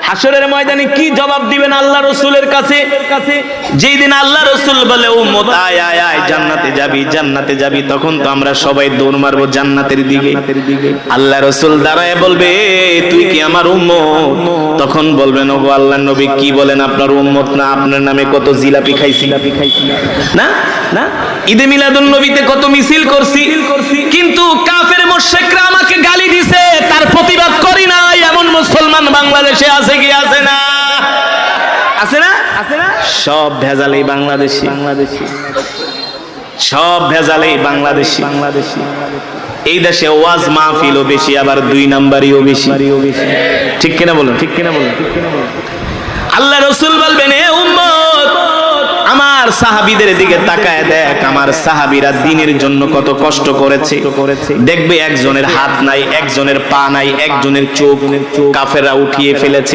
হাসরের ময়দানে কি জবাব দিবেন আল্লাহ রাসূলের কাছে? যেই দিন আল্লাহ রাসূল বলে উম্মত আয় আয় আয় জান্নাতে যাবি জান্নাতে যাবি, তখন তো আমরা সবাই দৌড় মারবো জান্নাতের দিকে। আল্লাহ রাসূল দাঁড়ায় বলবে তুই কি আমার উম্মত? তখন বলবেন ওগো আল্লাহর নবী কি বলেন, আপনার উম্মত না, আপনার নামে কত জিলাপি খাইছি না না, ঈদে মিলাদুন নবীতে কত মিছিল করছি, কিন্তু কাফের মুশরিকরা আমাকে গালি দিছে, তার প্রতিবাদ করি না। এমন মুসলমান বাংলাদেশে আছে কি আছে না? আছে না? সব ভেজালেই বাংলাদেশি, সব ভেজালেই বাংলাদেশি। এই দেশে ওয়াজ মাহফিলও বেশি, আবার দুই নাম্বারিও বেশি। ঠিক কিনা বলুন? ঠিক কিনা বলুন? আল্লাহ রাসূল বলবেন এ উম্মত আমার সাহাবীদের দিকে তাকায় দেখ, আমার সাহাবীরা দ্বীনের জন্য কত কষ্ট করেছে। দেখবে একজনের হাত নাই, একজনের পা নাই, একজনের চোখ কাফেররা উঠিয়ে ফেলেছে।